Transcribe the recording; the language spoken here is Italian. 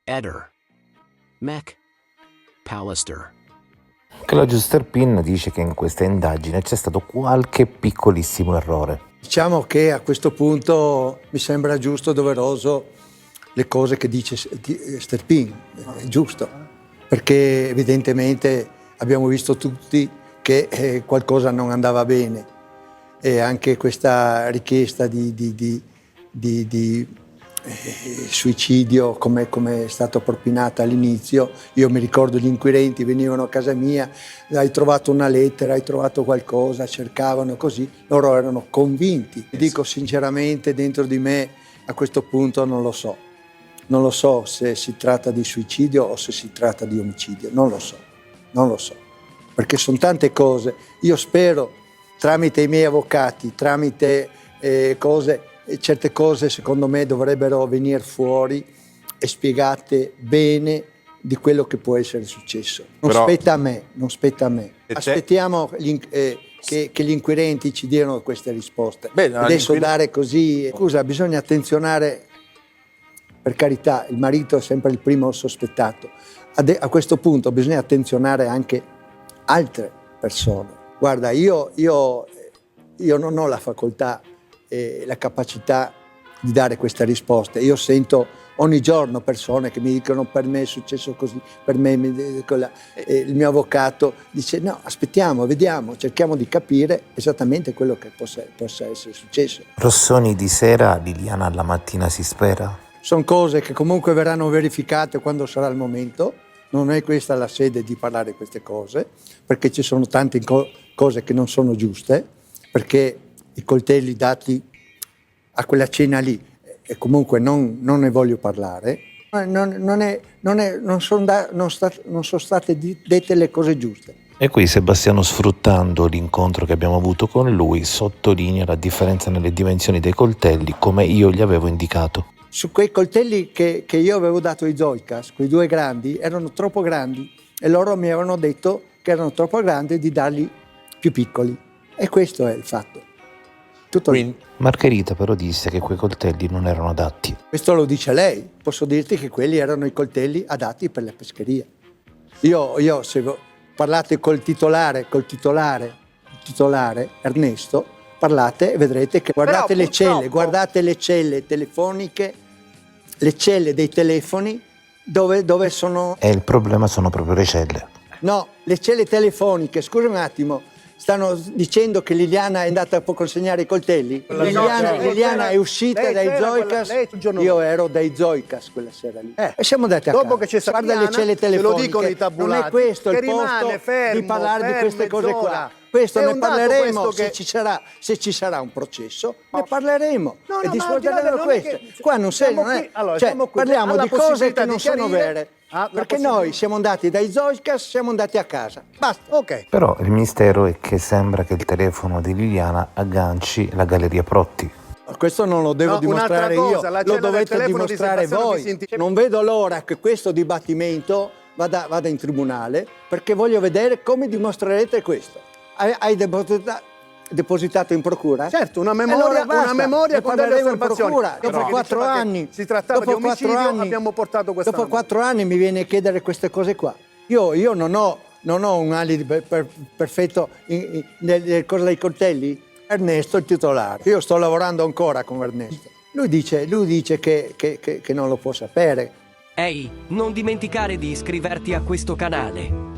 Eder. Mac. Pallister. Claudius Terpin dice che in questa indagine c'è stato qualche piccolissimo errore. Diciamo che a questo punto mi sembra giusto, doveroso le cose che dice Sterpin, è giusto, perché evidentemente abbiamo visto tutti che qualcosa non andava bene e anche questa richiesta di suicidio come è stato propinato all'inizio. Io mi ricordo gli inquirenti venivano a casa mia, hai trovato una lettera, hai trovato qualcosa, cercavano così, loro erano convinti. Dico sinceramente, dentro di me a questo punto non lo so se si tratta di suicidio o se si tratta di omicidio, non lo so, perché sono tante cose. Io spero, tramite i miei avvocati, tramite certe cose secondo me dovrebbero venire fuori e spiegate bene di quello che può essere successo. Non spetta a me. Aspettiamo che gli inquirenti ci diano queste risposte. Adesso dare così... Scusa, bisogna attenzionare, per carità, il marito è sempre il primo sospettato. A questo punto bisogna attenzionare anche altre persone. Guarda, io non ho la facoltà e la capacità di dare queste risposte. Io sento ogni giorno persone che mi dicono per me è successo così, per me il mio avvocato dice no, aspettiamo, vediamo, cerchiamo di capire esattamente quello che possa essere successo. Rossoni di sera, Liliana alla mattina si spera? Sono cose che comunque verranno verificate quando sarà il momento, non è questa la sede di parlare di queste cose, perché ci sono tante cose che non sono giuste, perché i coltelli dati a quella cena lì, e comunque non ne voglio parlare, non sono state dette le cose giuste. E qui Sebastiano, sfruttando l'incontro che abbiamo avuto con lui, sottolinea la differenza nelle dimensioni dei coltelli come io gli avevo indicato. Su quei coltelli che io avevo dato ai Zoicas, quei due grandi, erano troppo grandi e loro mi avevano detto che erano troppo grandi di darli più piccoli. E questo è il fatto. Tutto lì. Margherita però disse che quei coltelli non erano adatti. Questo lo dice lei. Posso dirti che quelli erano i coltelli adatti per la pescheria. Io se parlate col titolare Ernesto, parlate e vedrete che guardate le celle telefoniche, le celle dei telefoni dove sono... E il problema sono proprio le celle. No, le celle telefoniche, scusa un attimo. Stanno dicendo che Liliana è andata a consegnare i coltelli? Liliana è uscita dai Zoicas. Io ero dai Zoicas quella sera lì. E siamo andati a casa. Dopo che c'è Guarda le celle telefoniche. lo dicono i tabulati. Non è questo il posto di parlare di queste cose qua. Questo ne parleremo se ci sarà un processo, ne parleremo e discuteremo questo. Qua non è. Parliamo di cose che non sono vere. Perché noi siamo andati dai Zoicas, siamo andati a casa. Basta. Ok. Però il mistero è che sembra che il telefono di Liliana agganci la Galleria Protti. Questo non lo devo dimostrare io, lo dovete dimostrare voi. Non vedo l'ora che questo dibattimento vada in tribunale, perché voglio vedere come dimostrerete questo. Hai depositato in procura? Certo, una memoria con delle osservazioni. Dopo 4 anni. Si trattava di omicidio, abbiamo portato questa dopo 4 anni mi viene a chiedere queste cose qua. Io non ho un alibi perfetto nel cosa dei coltelli. Ernesto il titolare. Io sto lavorando ancora con Ernesto. Lui dice che non lo può sapere. Ehi, non dimenticare di iscriverti a questo canale.